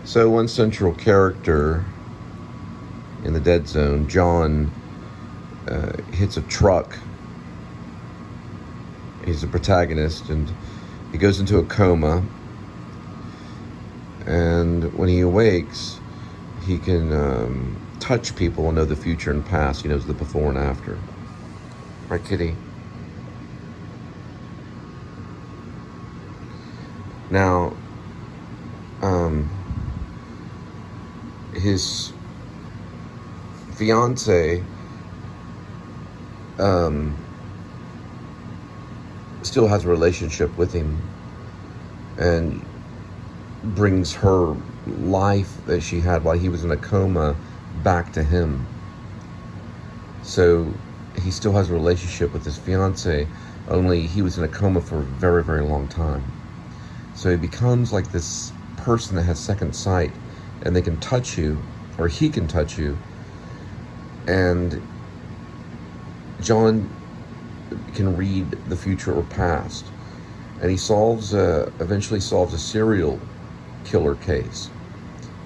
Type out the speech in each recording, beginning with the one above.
So one central character in the Dead Zone, John, hits a truck. He's the protagonist, and he goes into a coma. And when he awakes, he can touch people and know the future and past. He knows the before and after. Right, kitty? Now, his fiance still has a relationship with him and brings her life that she had while he was in a coma back to him. So he still has a relationship with his fiance, only he was in a coma for a very, very long time. So he becomes like this person that has second sight, and they can touch you, or he can touch you. And John can read the future or past, and he eventually solves a serial killer case,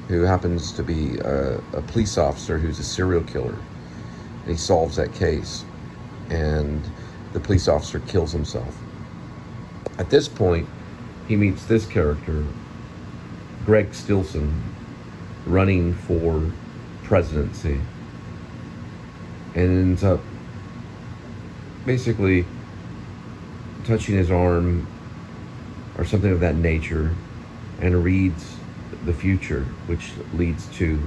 who happens to be a police officer who's a serial killer. And he solves that case, and the police officer kills himself. At this point, he meets this character, Greg Stilson, running for presidency, and ends up basically touching his arm or something of that nature, and reads the future, which leads to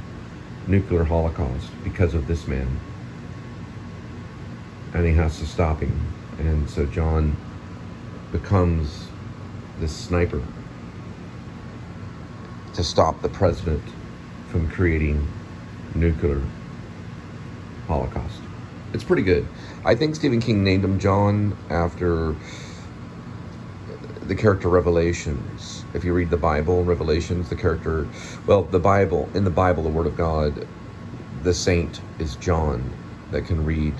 nuclear holocaust because of this man. And he has to stop him. And so John becomes this sniper to stop the president from creating nuclear holocaust. It's pretty good. I think Stephen King named him John after the character Revelations. If you read the Bible, Revelations, in the Bible, the Word of God, the saint is John that can read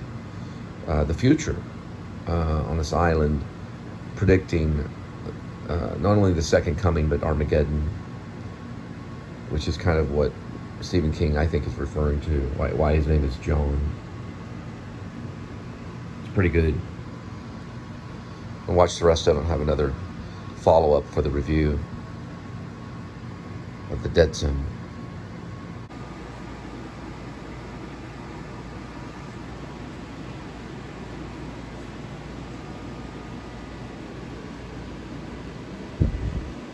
the future on this island, predicting not only the second coming, but Armageddon, which is kind of what Stephen King, I think, is referring to, why his name is John. It's pretty good. I'll watch the rest of it and have another follow-up for the review of The Dead Zone.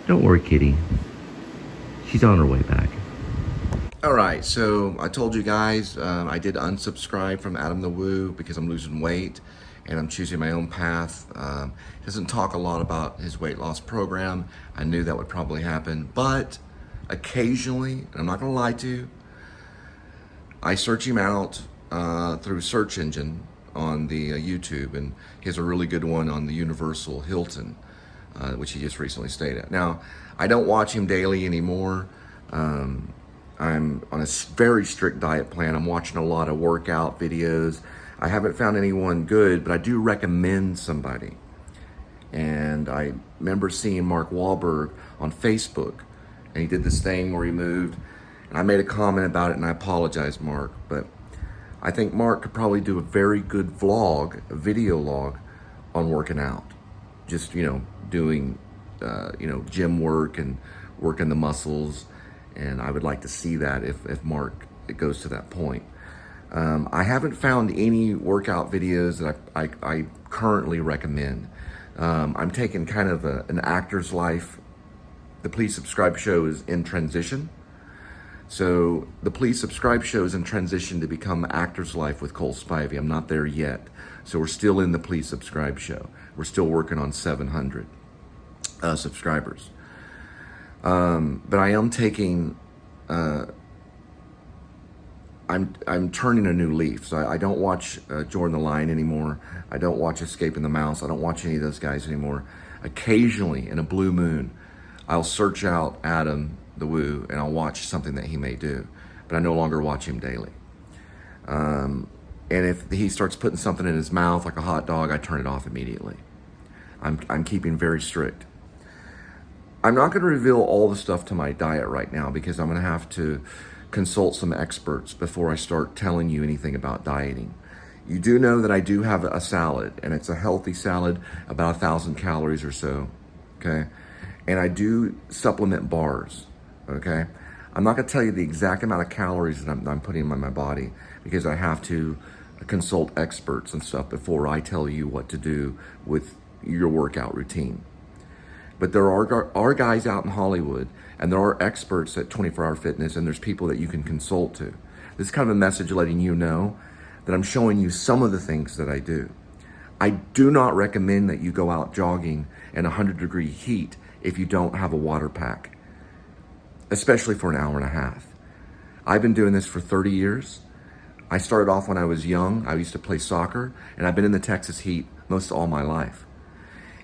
Don't worry, kitty. She's on her way back. All right, so I told you guys I did unsubscribe from Adam the Woo because I'm losing weight and I'm choosing my own path. He doesn't talk a lot about his weight loss program. I knew that would probably happen, but occasionally, and I'm not gonna lie to you, I search him out through search engine on the YouTube, and he has a really good one on the Universal Hilton, which he just recently stayed at. Now, I don't watch him daily anymore. I'm on a very strict diet plan. I'm watching a lot of workout videos. I haven't found anyone good, but I do recommend somebody. And I remember seeing Mark Wahlberg on Facebook, and he did this thing where he moved, and I made a comment about it, and I apologize, Mark, but I think Mark could probably do a very good vlog, a video log on working out. Just, doing, gym work and working the muscles. And I would like to see that if Mark, it goes to that point. I haven't found any workout videos that I currently recommend. I'm taking kind of an actor's life. The Please Subscribe show is in transition. So the Please Subscribe show is in transition to become Actor's Life with Cole Spivey. I'm not there yet. So we're still in the Please Subscribe show. We're still working on 700 subscribers. But I am taking, I'm turning a new leaf. So I don't watch Jordan the Lion anymore. I don't watch Escaping the Mouse. I don't watch any of those guys anymore. Occasionally, in a blue moon, I'll search out Adam the Woo and I'll watch something that he may do. But I no longer watch him daily. And if he starts putting something in his mouth like a hot dog, I turn it off immediately. I'm keeping very strict. I'm not going to reveal all the stuff to my diet right now because I'm going to have to consult some experts before I start telling you anything about dieting. You do know that I do have a salad, and it's a healthy salad, about 1,000 calories or so, okay? And I do supplement bars, okay? I'm not going to tell you the exact amount of calories that I'm putting in my body because I have to consult experts and stuff before I tell you what to do with your workout routine. But there are guys out in Hollywood, and there are experts at 24 Hour Fitness, and there's people that you can consult to. This is kind of a message letting you know that I'm showing you some of the things that I do. I do not recommend that you go out jogging in 100-degree heat if you don't have a water pack, especially for an hour and a half. I've been doing this for 30 years. I started off when I was young. I used to play soccer, and I've been in the Texas heat most of all my life.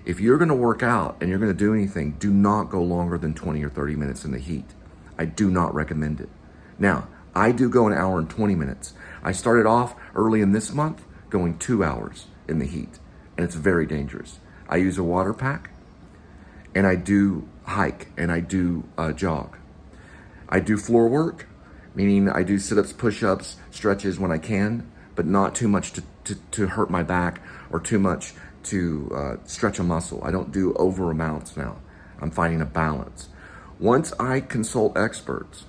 If you're gonna work out and you're gonna do anything, do not go longer than 20 or 30 minutes in the heat. I do not recommend it. Now, I do go an hour and 20 minutes. I started off early in this month going 2 hours in the heat, and it's very dangerous. I use a water pack, and I do hike, and I do jog. I do floor work, meaning I do sit-ups, push-ups, stretches when I can, but not too much to hurt my back or too much to stretch a muscle. I don't do over amounts now. I'm finding a balance. Once I consult experts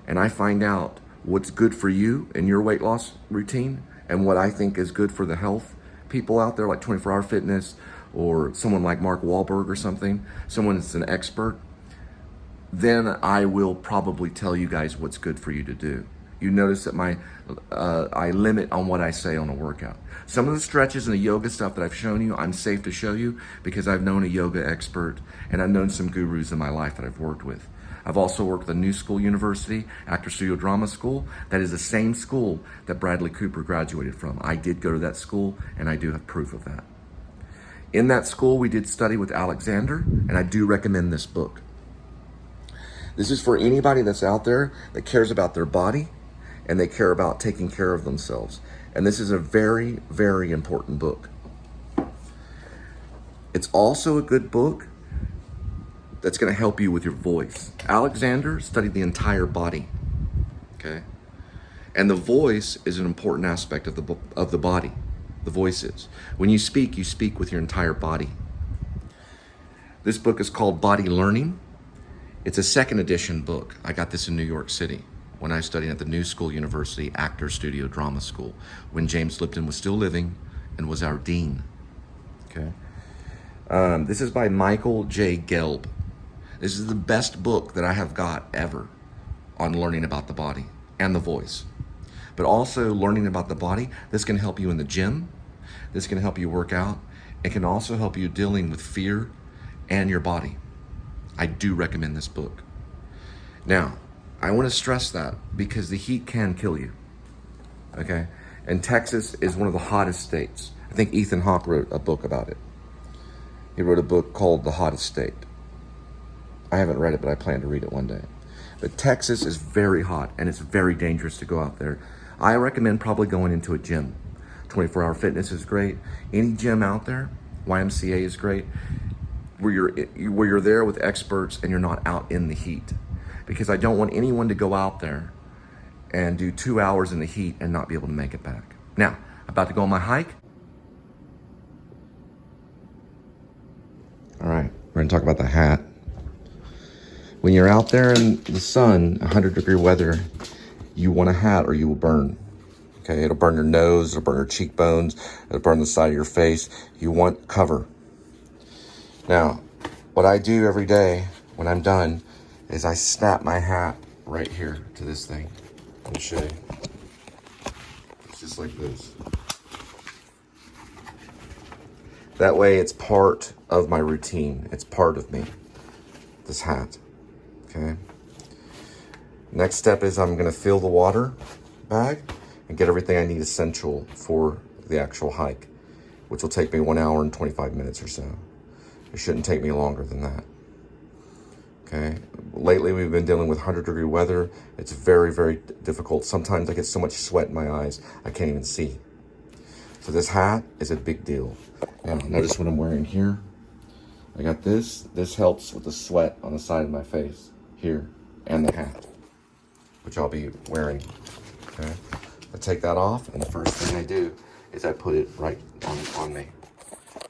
and I find out what's good for you in your weight loss routine and what I think is good for the health people out there like 24 Hour Fitness or someone like Mark Wahlberg or something, someone that's an expert, then I will probably tell you guys what's good for you to do. You notice that I limit on what I say on a workout. Some of the stretches and the yoga stuff that I've shown you, I'm safe to show you because I've known a yoga expert and I've known some gurus in my life that I've worked with. I've also worked at the New School University, Actor Studio Drama School. That is the same school that Bradley Cooper graduated from. I did go to that school and I do have proof of that. In that school, we did study with Alexander, and I do recommend this book. This is for anybody that's out there that cares about their body and they care about taking care of themselves. And this is a very, very important book. It's also a good book that's going to help you with your voice. Alexander studied the entire body, okay? And the voice is an important aspect of the body. The voice is. When you speak with your entire body. This book is called Body Learning. It's a second edition book. I got this in New York City when I studied at the New School University Actor Studio Drama School, when James Lipton was still living and was our dean, okay? This is by Michael J. Gelb. This is the best book that I have got ever on learning about the body and the voice. But also learning about the body, this can help you in the gym. This can help you work out. It can also help you dealing with fear and your body. I do recommend this book. Now, I want to stress that because the heat can kill you, okay? And Texas is one of the hottest states. I think Ethan Hawke wrote a book about it. He wrote a book called The Hottest State. I haven't read it, but I plan to read it one day. But Texas is very hot, and it's very dangerous to go out there. I recommend probably going into a gym. 24 Hour Fitness is great. Any gym out there, YMCA is great, where you're there with experts and you're not out in the heat. Because I don't want anyone to go out there and do 2 hours in the heat and not be able to make it back. Now, I'm about to go on my hike. All right, we're gonna talk about the hat. When you're out there in the sun, 100-degree weather, you want a hat or you will burn. Okay, it'll burn your nose, it'll burn your cheekbones, it'll burn the side of your face. You want cover. Now, what I do every day when I'm done is I snap my hat right here to this thing. Let me show you. It's just like this. That way it's part of my routine. It's part of me, this hat, okay? Next step is I'm gonna fill the water bag and get everything I need essential for the actual hike, which will take me 1 hour and 25 minutes or so. It shouldn't take me longer than that. Okay. Lately, we've been dealing with 100-degree weather. It's very, very difficult. Sometimes I get so much sweat in my eyes, I can't even see. So this hat is a big deal. Now, notice what I'm wearing here. I got this. This helps with the sweat on the side of my face here, and the hat, which I'll be wearing. Okay, I take that off, and the first thing I do is I put it right on me,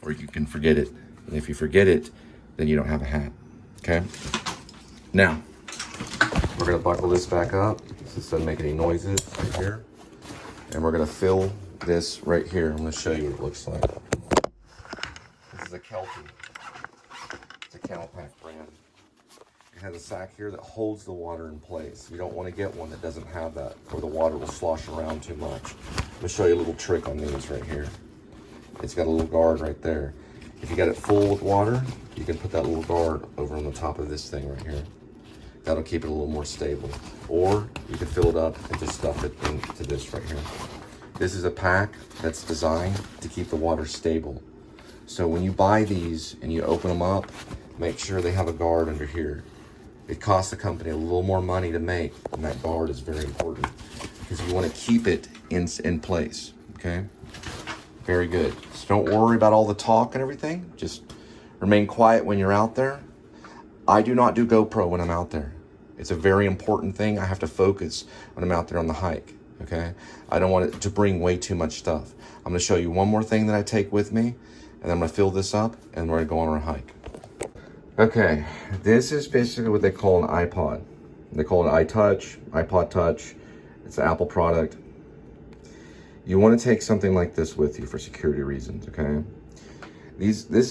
or you can forget it. And if you forget it, then you don't have a hat. Okay. Now we're gonna buckle this back up. This doesn't make any noises right here, and we're gonna fill this right here. I'm gonna show you what it looks like. This is a Kelty. It's a CamelPak brand. It has a sack here that holds the water in place. You don't want to get one that doesn't have that, or the water will slosh around too much. I'm gonna show you a little trick on these right here. It's got a little guard right there. If you got it full with water, you can put that little guard over on the top of this thing right here. That'll keep it a little more stable. Or you can fill it up and just stuff it into this right here. This is a pack that's designed to keep the water stable. So when you buy these and you open them up, make sure they have a guard under here. It costs the company a little more money to make, and that guard is very important because you want to keep it in place, okay? Very good. So don't worry about all the talk and everything. Just remain quiet when you're out there. I do not do GoPro when I'm out there. It's a very important thing. I have to focus when I'm out there on the hike, okay? I don't want it to bring way too much stuff. I'm gonna show you one more thing that I take with me, and then I'm gonna fill this up, and we're gonna go on our hike. Okay, this is basically what they call an iPod. They call it iPod Touch. It's an Apple product. You wanna take something like this with you for security reasons, okay?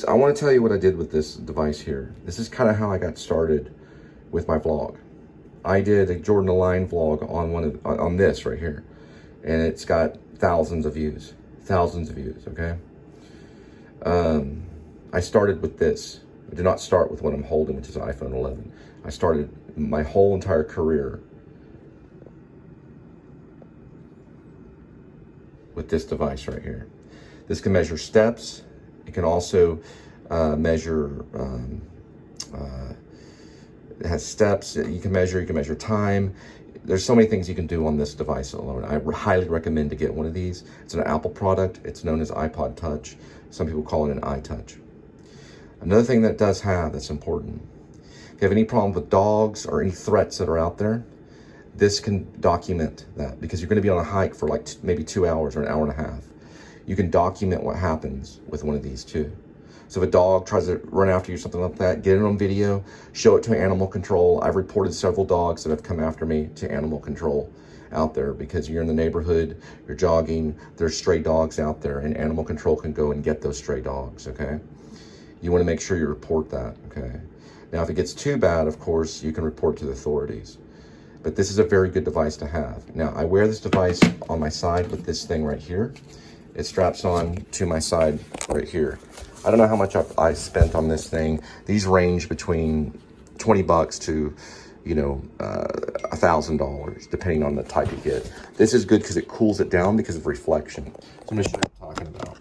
I wanna tell you what I did with this device here. This is kind of how I got started with my vlog. I did a Jordan the Line vlog on this right here, and it's got thousands of views, okay? I started with this. I did not start with what I'm holding, which is an iPhone 11. I started my whole entire career with this device right here. This can measure steps. It can also measure, it has steps that you can measure time. There's so many things you can do on this device alone. I highly recommend to get one of these. It's an Apple product. It's known as iPod Touch. Some people call it an iTouch. Another thing that it does have that's important, if you have any problem with dogs or any threats that are out there, this can document that, because you're gonna be on a hike for like maybe 2 hours or an hour and a half. You can document what happens with one of these too. So if a dog tries to run after you, something like that, get it on video, show it to animal control. I've reported several dogs that have come after me to animal control out there because you're in the neighborhood, you're jogging, there's stray dogs out there, and animal control can go and get those stray dogs, okay? You wanna make sure you report that, okay? Now, if it gets too bad, of course, you can report to the authorities. But this is a very good device to have. Now, I wear this device on my side with this thing right here. It straps on to my side right here. I don't know how much I spent on this thing. These range between 20 bucks to, you know, $1,000, depending on the type you get. This is good because it cools it down because of reflection. So I'm gonna show you what I'm talking about.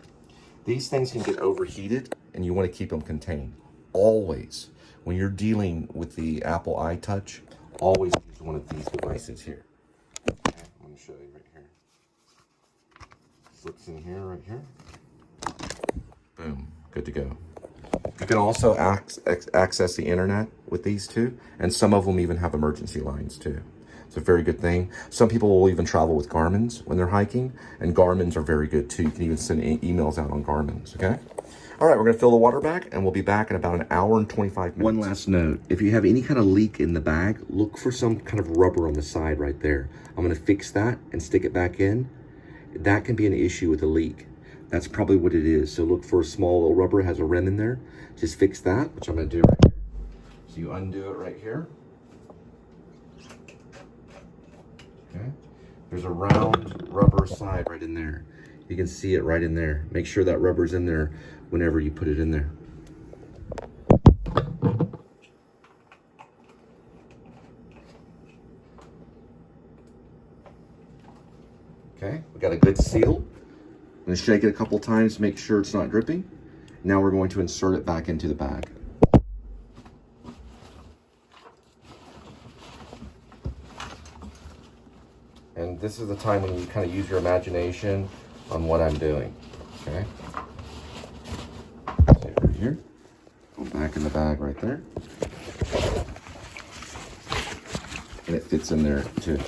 These things can get overheated, and you want to keep them contained. Always, when you're dealing with the Apple iTouch, always use one of these devices here. Okay, I'm gonna show you right here. Slips in here, right here. Boom, good to go. You can also access the internet with these too, and some of them even have emergency lines too. It's a very good thing. Some people will even travel with Garmin's when they're hiking, and Garmin's are very good too. You can even send emails out on Garmin's, okay? All right, we're gonna fill the water back, and we'll be back in about an hour and 25 minutes. One last note, if you have any kind of leak in the bag, look for some kind of rubber on the side right there. I'm gonna fix that and stick it back in. That can be an issue with a leak. That's probably what it is. So look for a small little rubber, has a rim in there. Just fix that, which I'm gonna do right here. So you undo it right here. Okay. There's a round rubber side right in there. You can see it right in there. Make sure that rubber's in there whenever you put it in there. Okay, we got a good seal. I'm gonna shake it a couple times to make sure it's not dripping. Now we're going to insert it back into the bag. And this is the time when you kind of use your imagination on what I'm doing, okay? So right here, boom, back in the bag right there. And it fits in there too.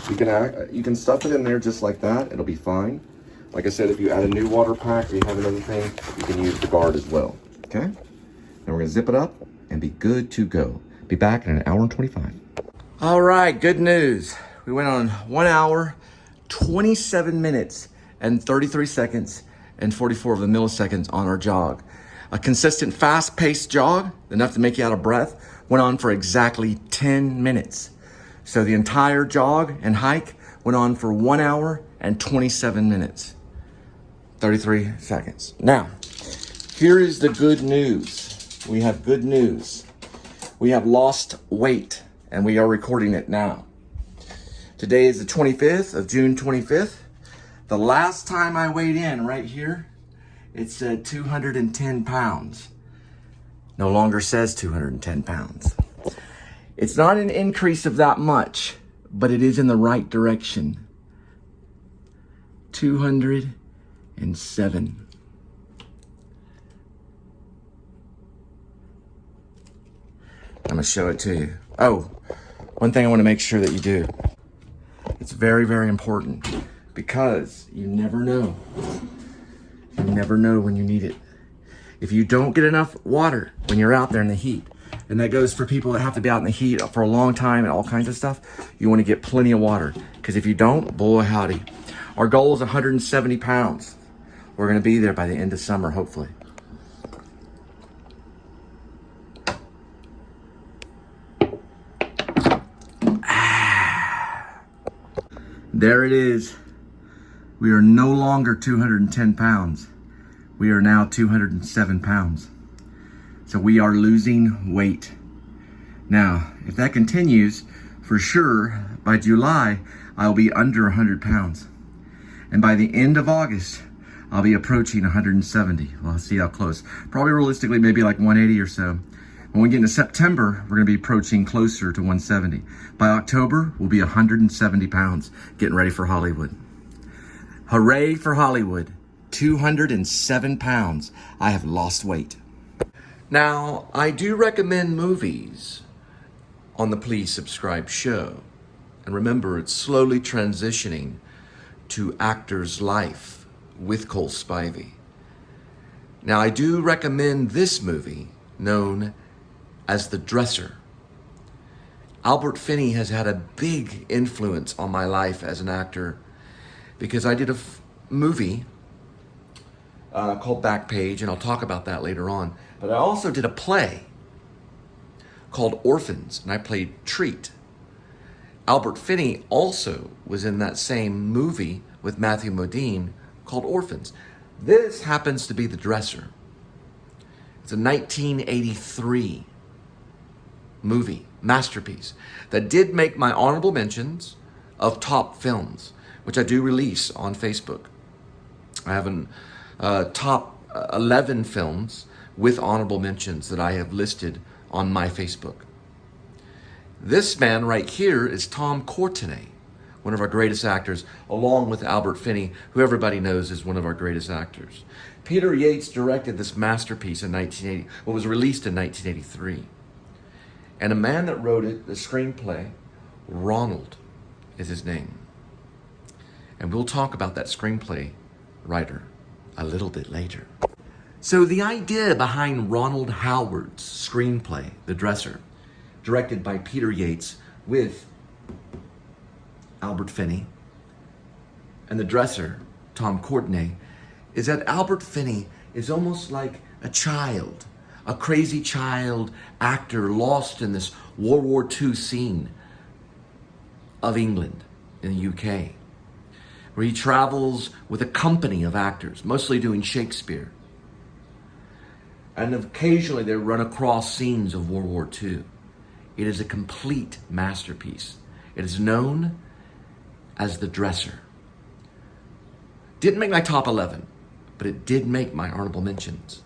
You can stuff it in there just like that. It'll be fine. Like I said, if you add a new water pack or you have another thing, you can use the guard as well. Okay? Now we're gonna zip it up and be good to go. Be back in an hour and 25. All right, good news. We went on 1 hour, 27 minutes, and 33 seconds, and 44 of the milliseconds on our jog. A consistent, fast-paced jog, enough to make you out of breath, went on for exactly 10 minutes. So the entire jog and hike went on for 1 hour and 27 minutes, 33 seconds. Now, here is the good news. We have good news. We have lost weight, and we are recording it now. Today is the 25th of June 25th. The last time I weighed in right here, it said 210 pounds. No longer says 210 pounds. It's not an increase of that much, but it is in the right direction. 207. I'm gonna show it to you. Oh, one thing I wanna make sure that you do. It's very, very important because you never know. You never know when you need it. If you don't get enough water when you're out there in the heat, and that goes for people that have to be out in the heat for a long time and all kinds of stuff, you want to get plenty of water. Because if you don't, boy howdy. Our goal is 170 pounds. We're going to be there by the end of summer, hopefully. There it is. We are no longer 210 pounds. We are now 207 pounds. So we are losing weight. Now, if that continues, for sure, by July, I'll be under 100 pounds. And by the end of August, I'll be approaching 170. Well, I'll see how close. Probably realistically, maybe like 180 or so. When we get into September, we're gonna be approaching closer to 170. By October, we'll be 170 pounds, getting ready for Hollywood. Hooray for Hollywood. 207 pounds. I have lost weight. Now, I do recommend movies on the Please Subscribe show. And remember, it's slowly transitioning to actor's life with Cole Spivey. Now, I do recommend this movie known as The Dresser. Albert Finney has had a big influence on my life as an actor because I did a movie called Backpage, and I'll talk about that later on. But I also did a play called Orphans, and I played Treat. Albert Finney also was in that same movie with Matthew Modine called Orphans. This happens to be The Dresser. It's a 1983 movie, masterpiece, that did make my honorable mentions of top films, which I do release on Facebook. I have an top 11 films with honorable mentions that I have listed on my Facebook. This man right here is Tom Courtenay, one of our greatest actors, along with Albert Finney, who everybody knows is one of our greatest actors. Peter Yates directed this masterpiece in 1980, what was released in 1983. And a man that wrote it, the screenplay, Ronald is his name. And we'll talk about that screenplay writer a little bit later. So the idea behind Ronald Howard's screenplay, The Dresser, directed by Peter Yates with Albert Finney, and The Dresser, Tom Courtenay, is that Albert Finney is almost like a child, a crazy child actor lost in this World War II scene of England in the UK, where he travels with a company of actors, mostly doing Shakespeare. And occasionally they run across scenes of World War II. It is a complete masterpiece. It is known as The Dresser. Didn't make my top 11, but it did make my honorable mentions.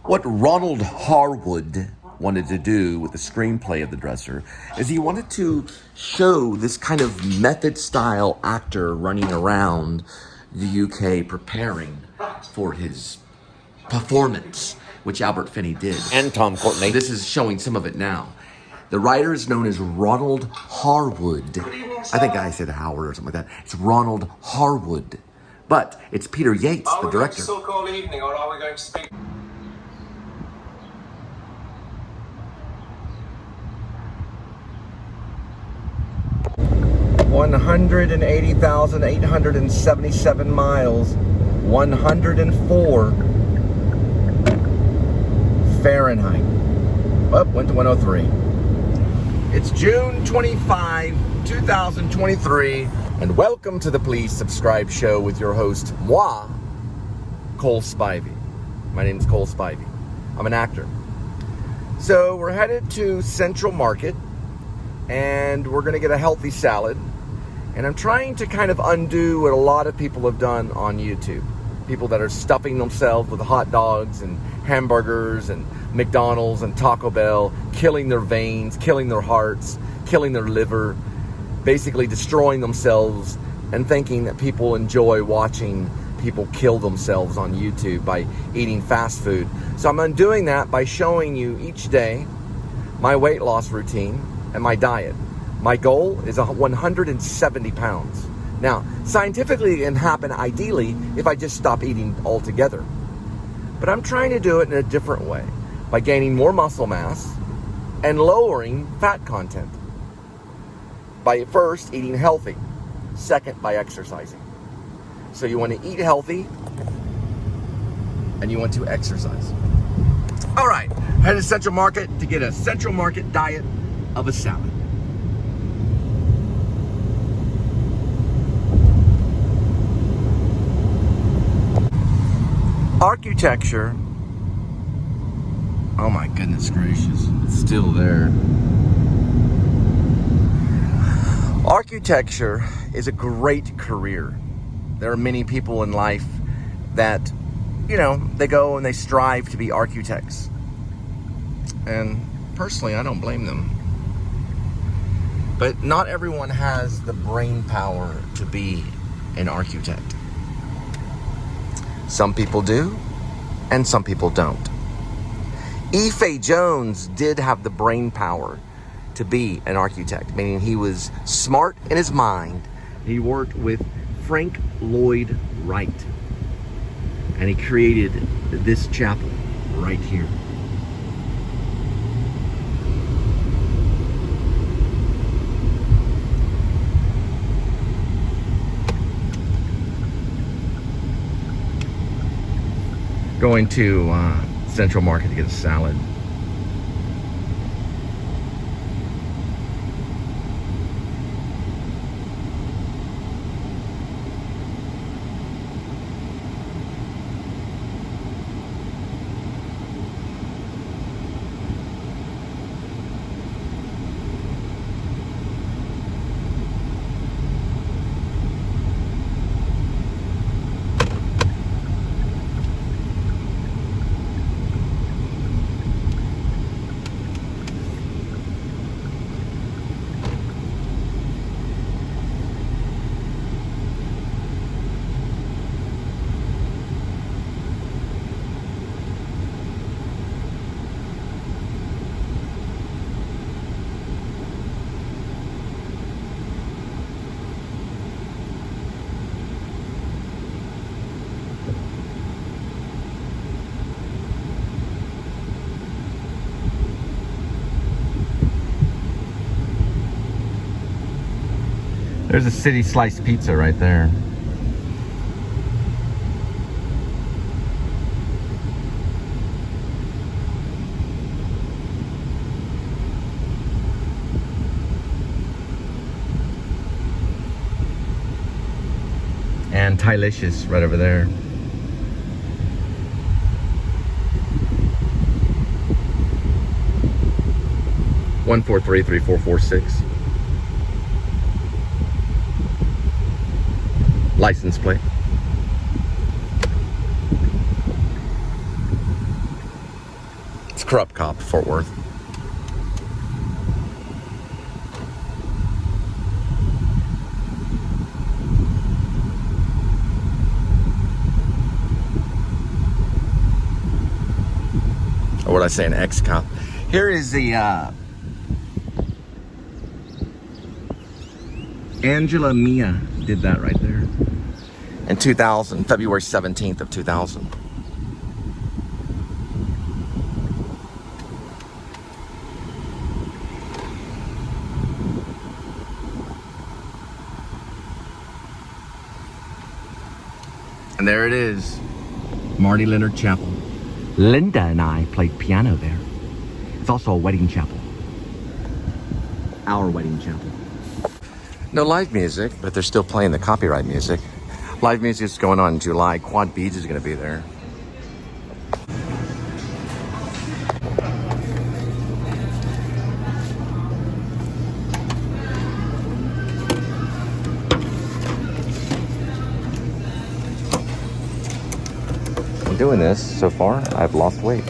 What Ronald Harwood wanted to do with the screenplay of The Dresser is he wanted to show this kind of method style actor running around the UK preparing for his performance which Albert Finney did. And Tom Courtenay. This is showing some of it now. The writer is known as Ronald Harwood. I think I said Howard or something like that. It's Ronald Harwood. But it's Peter Yates, the director. Are we going to talk all evening, or are we going to speak? 180,877 miles, 104 Fahrenheit. Oh, went to 103. It's June 25, 2023, and welcome to the Please Subscribe Show with your host, moi, Cole Spivey. My name is Cole Spivey. I'm an actor. So we're headed to Central Market, and we're going to get a healthy salad. And I'm trying to kind of undo what a lot of people have done on YouTube. People that are stuffing themselves with hot dogs and hamburgers and McDonald's and Taco Bell, killing their veins, killing their hearts, killing their liver, basically destroying themselves and thinking that people enjoy watching people kill themselves on YouTube by eating fast food. So I'm undoing that by showing you each day my weight loss routine and my diet. My goal is 170 pounds. Now, scientifically, it can happen ideally if I just stop eating altogether. But I'm trying to do it in a different way, by gaining more muscle mass and lowering fat content. By first eating healthy, second by exercising. So you want to eat healthy and you want to exercise. All right, head to Central Market to get a Central Market diet of a salad. Architecture, oh my goodness gracious, it's still there. Architecture is a great career. There are many people in life that, they go and they strive to be architects. And personally, I don't blame them. But not everyone has the brain power to be an architect. Some people do, and some people don't. Ife Jones did have the brain power to be an architect, meaning he was smart in his mind. He worked with Frank Lloyd Wright, and he created this chapel right here. Going to Central Market to get a salad. There's a City Slice Pizza right there. And Tylicious right over there. One 433-3446. License plate. It's Corrupt Cop, Fort Worth. what I say, an ex-cop. Here is the Angela Mia did that right there in 2000, February 17th of 2000. And there it is, Marty Leonard Chapel. Linda and I played piano there. It's also a wedding chapel. Our wedding chapel. No live music, but they're still playing the copyright music. Live music is going on in July. Quad Beads is going to be there. Doing this so far, I've lost weight.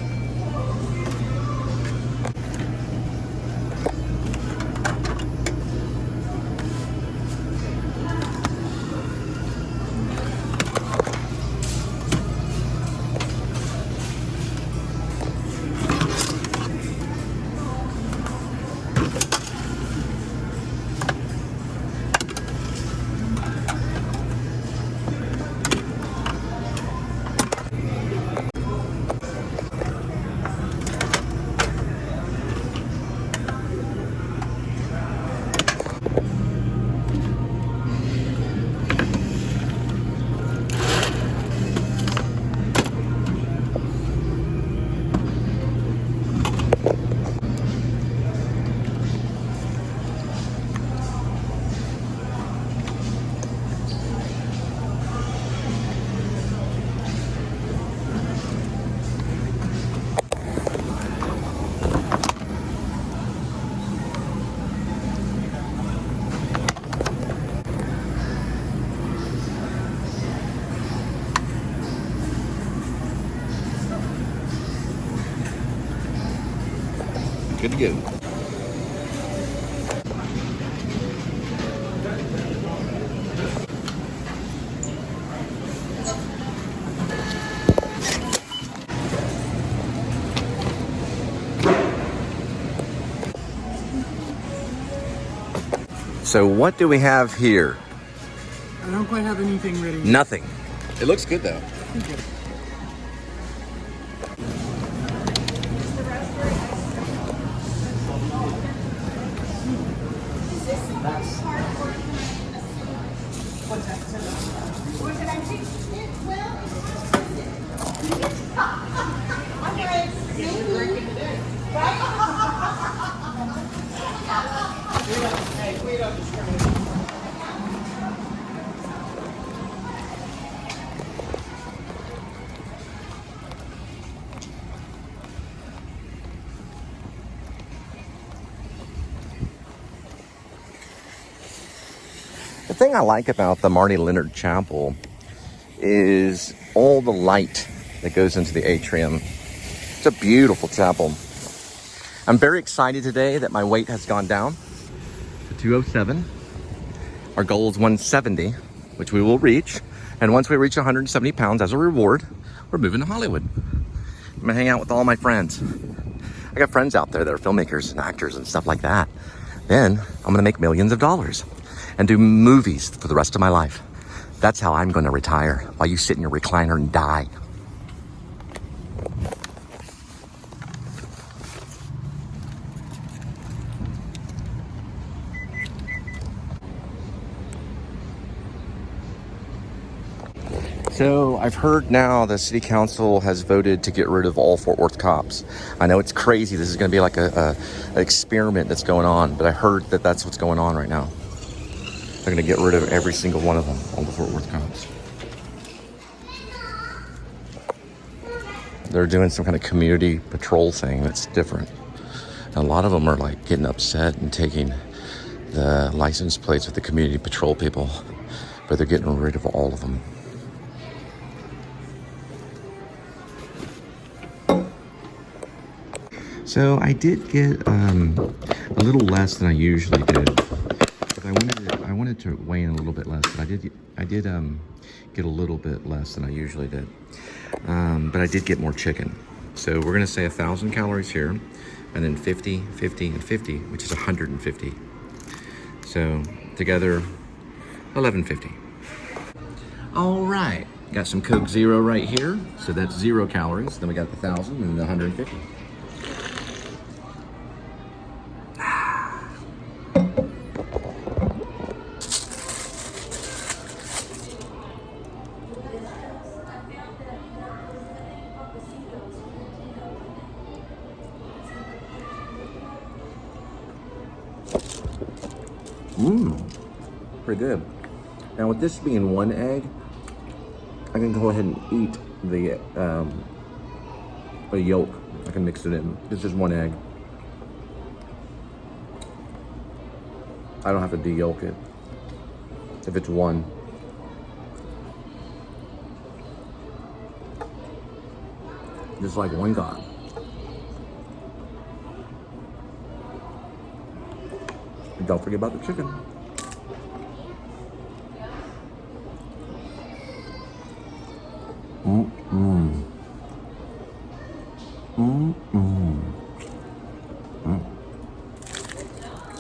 Good to go. So what do we have here? I don't quite have anything ready. Nothing. It looks good though. Thank you. The thing I like about the Marty Leonard Chapel is all the light that goes into the atrium. It's a beautiful chapel. I'm very excited today that my weight has gone down to 207. Our goal is 170, which we will reach. And once we reach 170 pounds as a reward, we're moving to Hollywood. I'm gonna hang out with all my friends. I got friends out there that are filmmakers and actors and stuff like that. Then I'm gonna make millions of dollars and do movies for the rest of my life. That's how I'm gonna retire, while you sit in your recliner and die. So I've heard now the city council has voted to get rid of all Fort Worth cops. I know it's crazy. This is going to be like an experiment that's going on, but I heard that that's what's going on right now. They're going to get rid of every single one of them, all the Fort Worth cops. They're doing some kind of community patrol thing that's different. And a lot of them are like getting upset and taking the license plates of the community patrol people, but they're getting rid of all of them. So I did get a little less than I usually did. But I wanted to weigh in a little bit less, but I did get a little bit less than I usually did. But I did get more chicken. So we're gonna say 1,000 calories here, and then 50, 50, and 50, which is 150. So together, 1150. All right, got some Coke Zero right here. So that's 0 calories. Then we got the 1,000 and the 150. Pretty good. Now with this being 1 egg, I can go ahead and eat the yolk. I can mix it in. This is 1 egg. I don't have to de-yolk it if it's 1. Just like 1 god. And don't forget about the chicken.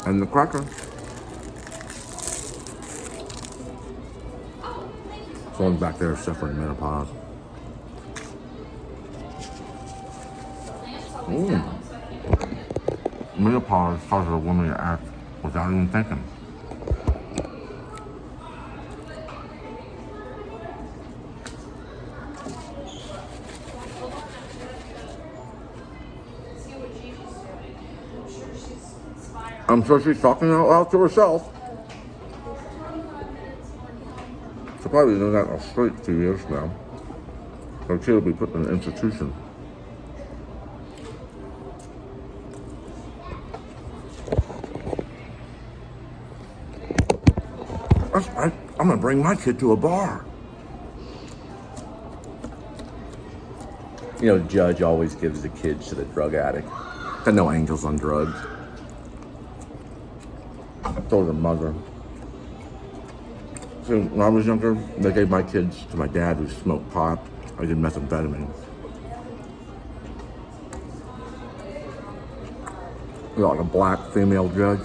And the cracker. Someone's back there suffering menopause. Menopause causes a woman to act without even thinking. I'm sure she's talking out loud to herself. She'll probably been doing that on the street 2 years now. Her kid will be put in an institution. I'm gonna bring my kid to a bar. You know, the judge always gives the kids to the drug addict. Got no angels on drugs. I told her mother. So when I was younger, they gave my kids to my dad who smoked pot. I did methamphetamine. You know, like a black female judge.